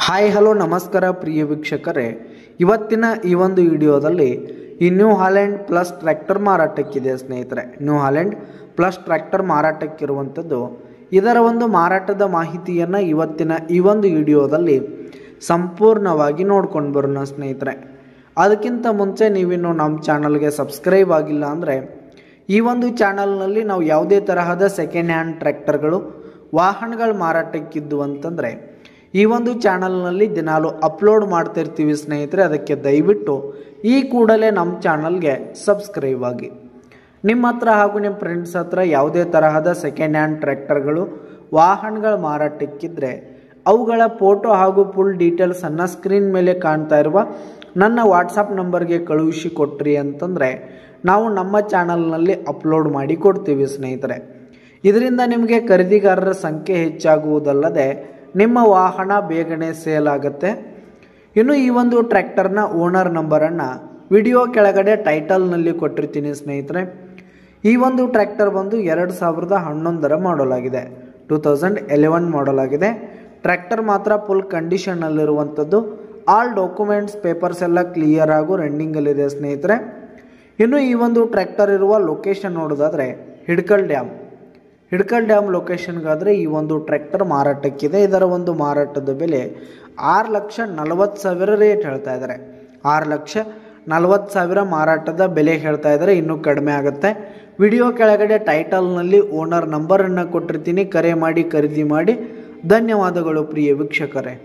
Hi hello ನಮಸ್ಕಾರ ಪ್ರಿಯ ವೀಕ್ಷಕರೇ, ಇವತ್ತಿನ ಈ ಒಂದು ವಿಡಿಯೋದಲ್ಲಿ ಈ ನ್ಯೂ ಹಾಲೆಂಡ್ ಪ್ಲಸ್ ಟ್ರ್ಯಾಕ್ಟರ್ ಮಾರಾಟಕ್ಕಿದೆ ಸ್ನೇಹಿತರೆ. ನ್ಯೂ ಹಾಲೆಂಡ್ ಪ್ಲಸ್ ಟ್ರ್ಯಾಕ್ಟರ್ ಮಾರಾಟಕ್ಕಿರುವಂಥದ್ದು, ಇದರ ಒಂದು ಮಾರಾಟದ ಮಾಹಿತಿಯನ್ನು ಇವತ್ತಿನ ಈ ಒಂದು ವಿಡಿಯೋದಲ್ಲಿ ಸಂಪೂರ್ಣವಾಗಿ ನೋಡ್ಕೊಂಡು ಬರೋಣ ಸ್ನೇಹಿತರೆ. ಅದಕ್ಕಿಂತ ಮುಂಚೆ ನೀವಿನ್ನು ನಮ್ಮ ಚಾನಲ್ಗೆ ಸಬ್ಸ್ಕ್ರೈಬ್ ಆಗಿಲ್ಲ ಅಂದರೆ ಈ ಒಂದು ಚಾನಲ್ನಲ್ಲಿ ನಾವು ಯಾವುದೇ ತರಹದ ಸೆಕೆಂಡ್ ಹ್ಯಾಂಡ್ ಟ್ರ್ಯಾಕ್ಟರ್ಗಳು ವಾಹನಗಳು ಮಾರಾಟಕ್ಕಿದ್ದು ಅಂತಂದರೆ ಈ ಒಂದು ಚಾನಲ್ನಲ್ಲಿ ದಿನಾಲು ಅಪ್ಲೋಡ್ ಮಾಡ್ತಿರ್ತೀವಿ ಸ್ನೇಹಿತರೆ. ಅದಕ್ಕೆ ದಯವಿಟ್ಟು ಈ ಕೂಡಲೇ ನಮ್ಮ ಚಾನಲ್ಗೆ ಸಬ್ಸ್ಕ್ರೈಬ್ ಆಗಿ. ನಿಮ್ಮ ಹತ್ರ ಹಾಗೂ ನಿಮ್ಮ ಫ್ರೆಂಡ್ಸ್ ಹತ್ರ ಯಾವುದೇ ತರಹದ ಸೆಕೆಂಡ್ ಹ್ಯಾಂಡ್ ಟ್ರ್ಯಾಕ್ಟರ್ಗಳು ವಾಹನಗಳು ಮಾರಾಟಕ್ಕಿದ್ರೆ ಅವುಗಳ ಫೋಟೋ ಹಾಗೂ ಫುಲ್ ಡೀಟೇಲ್ಸನ್ನು ಸ್ಕ್ರೀನ್ ಮೇಲೆ ಕಾಣ್ತಾ ಇರುವ ನನ್ನ ವಾಟ್ಸಪ್ ನಂಬರ್ಗೆ ಕಳುಹಿಸಿ ಕೊಟ್ರಿ ಅಂತಂದರೆ ನಾವು ನಮ್ಮ ಚಾನಲ್ನಲ್ಲಿ ಅಪ್ಲೋಡ್ ಮಾಡಿ ಕೊಡ್ತೀವಿ ಸ್ನೇಹಿತರೆ. ಇದರಿಂದ ನಿಮಗೆ ಖರೀದಿಗಾರರ ಸಂಖ್ಯೆ ಹೆಚ್ಚಾಗುವುದಲ್ಲದೆ ನಿಮ್ಮ ವಾಹನ ಬೇಗನೆ ಸೇಲ್ ಆಗುತ್ತೆ. ಇನ್ನು ಈ ಒಂದು ಟ್ರ್ಯಾಕ್ಟರ್ನ ಓನರ್ ನಂಬರನ್ನು ವಿಡಿಯೋ ಕೆಳಗಡೆ ಟೈಟಲ್ನಲ್ಲಿ ಕೊಟ್ಟಿರ್ತೀನಿ ಸ್ನೇಹಿತರೆ. ಈ ಒಂದು ಟ್ರ್ಯಾಕ್ಟರ್ ಬಂದು 2011 ಮಾಡಲ್ ಆಗಿದೆ, 2011 ಮಾಡಲ್ ಆಗಿದೆ. ಟ್ರ್ಯಾಕ್ಟರ್ ಮಾತ್ರ ಫುಲ್ ಕಂಡೀಷನ್ನಲ್ಲಿರುವಂಥದ್ದು. ಆಲ್ ಡಾಕ್ಯುಮೆಂಟ್ಸ್ ಪೇಪರ್ಸ್ ಎಲ್ಲ ಕ್ಲಿಯರ್ ಹಾಗೂ ರನ್ನಿಂಗಲ್ಲಿದೆ ಸ್ನೇಹಿತರೆ. ಇನ್ನು ಈ ಒಂದು ಟ್ರ್ಯಾಕ್ಟರ್ ಇರುವ ಲೊಕೇಶನ್ ನೋಡೋದಾದರೆ ಹಿಡ್ಕಲ್ ಡ್ಯಾಮ್ ಲೊಕೇಶನ್ಗಾದರೆ ಈ ಒಂದು ಟ್ರ್ಯಾಕ್ಟರ್ ಮಾರಾಟಕ್ಕಿದೆ. ಇದರ ಒಂದು ಮಾರಾಟದ ಬೆಲೆ 6,40,000 ರೇಟ್ ಹೇಳ್ತಾ ಇದ್ದಾರೆ. 6,40,000 ಮಾರಾಟದ ಬೆಲೆ ಹೇಳ್ತಾ ಇದ್ದಾರೆ. ಇನ್ನೂ ಕಡಿಮೆ ಆಗುತ್ತೆ. ವಿಡಿಯೋ ಕೆಳಗಡೆ ಟೈಟಲ್ನಲ್ಲಿ ಓನರ್ ನಂಬರನ್ನು ಕೊಟ್ಟಿರ್ತೀನಿ, ಕರೆ ಮಾಡಿ ಖರೀದಿ ಮಾಡಿ. ಧನ್ಯವಾದಗಳು ಪ್ರಿಯ ವೀಕ್ಷಕರೇ.